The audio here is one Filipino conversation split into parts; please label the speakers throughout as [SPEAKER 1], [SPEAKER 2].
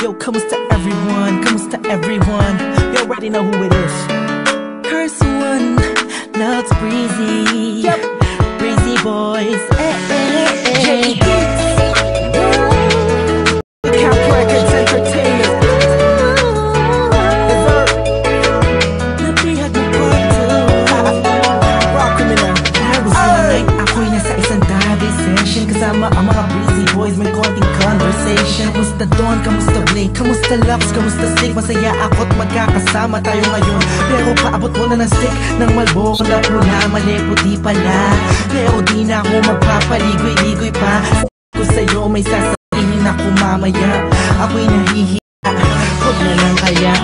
[SPEAKER 1] Yo, kamusta everyone? Kamusta everyone? You already know who it is. Curse one, loves Breezy. Yep, Breezy boys. J Hits. Cap Records Entertainment. Dessert. Nabihag ng part 2. Rock criminal. There was one night ako'y nasa isang tabi session kasama ang mga Breezy boys. May konting conversation. Kamusta Don? Kamusta Blake? Kamusta Lux? Kamusta Stick? Masaya ako't magkakasama tayo ngayon. Pero paabot mo na ng stick ng Malboro na pula. Mali puti pala. Pero di na ako magpapaligoy-ligoy pa. Ko sa'yo may sasabihin ako mamaya. Ako'y nahihiya. Huwag na lang kaya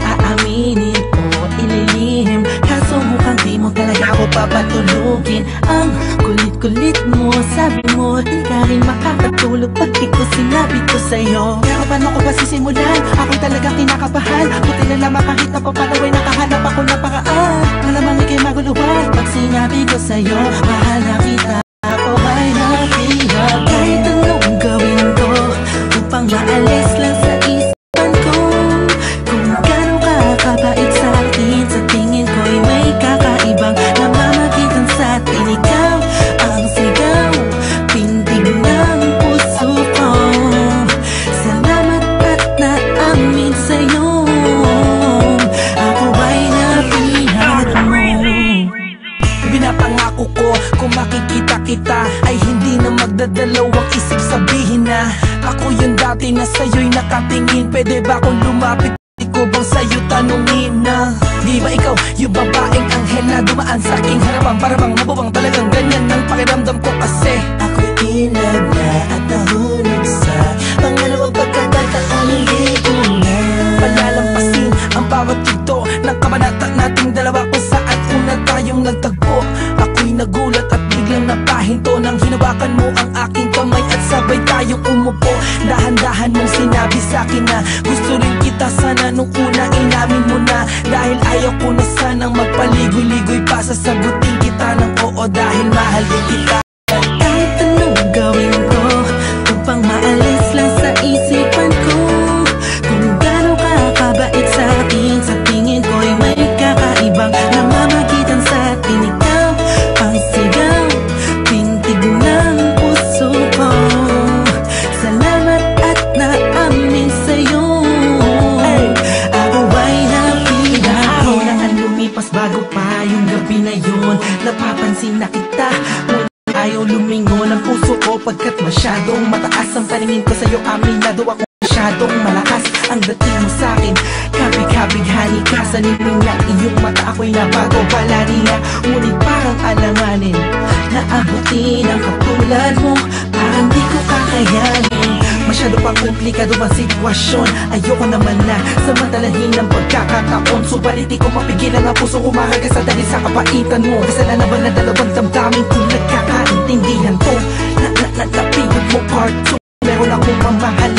[SPEAKER 1] aaminin o ililihim. Kaso mukhang di mo talaga ako papatulugin. Ang kulit-kulit mo, sabi mo di ka rin makakatulog pag di ko sinabi ko sa'yo. Pero paano ko ba sisimulan? Ako'y talaga kinakabahan. Buti na lamang kahit na papalaw ay nakahanap ako na paraan. Malamang ika'y maguluhan pag sinabi ko sa'yo mahal na kita. Ako ay nakihag. Kahit anong gawin ko upang maalis lang sa isipan ko. Kung gano'n ka kabait sa akin, sa tingin ko'y may kakaibang namamagitan sa atin. Ikaw ang sigaw, pintig ng puso ko. Salamat at naamin sa'yo. Ako ay napihag mo. Pinapangako ko kung makikita kita ay hindi na magdadalawang isip sabihin na ako yung dati na sa'yo'y nakatingin. Pwede ba kung lumapit ko bang sa'yo tanungin na di ba ikaw yung babaeng anghel na dumaan sa aking harapan? Para bang mababang talagang ganyan ang pakiramdam ko kasi ako'y ilag na at nahulog sa pangalawang pagkakataon. Hindi ko na palalampasin ang bawat yugto ng kabanata nating dalawa kung saan una tayong nagtagpo. Ako'y nagulat at biglang napahinto nang hinawakan mo ang aking kamay at sabay tayong umupo. Dahan-dahan mong sinabi sa'kin na gusto rin kita sana nung una inamin mo na. Dahil ayaw ko na sanang magpaligoy-ligoy pa, sasagutin kita ng oo dahil mahal din kita. Kahit anong gawin ko upang maalis lang sa isipan ko. Kung gano'n ka kabait sa akin, sa tingin ko'y may kakaibang namamagitan sa atin. Ikaw ang sigaw, pintig ng puso ko. Salamat at naamin sa'yo. Ako ay napihag. Araw na ang lumipas bago pa yung gabi na yun. Napapansin na kita, ayaw lumingon ang puso ko pagkat masyadong mataas ang paningin ko sa'yo. Aminado ako masyadong malakas ang dating mo sa'kin. Kabig-kabighani ka sa niningang iyong mata. Ako'y nabago pala niya, ngunit parang alanganin na abutin ang katulad mo. Parang di ko kakayanin. Masyado pang komplikado ang sitwasyon. Ayoko naman na samantalahin ng pagkakataon. Subalit di ko mapigilan ang puso kumakagas dahil sa kapaitan mo. Kasalanan ba na dalawang damdamin kung nagkakaintindihan to? Napigod mo part 2. Meron akong mamahal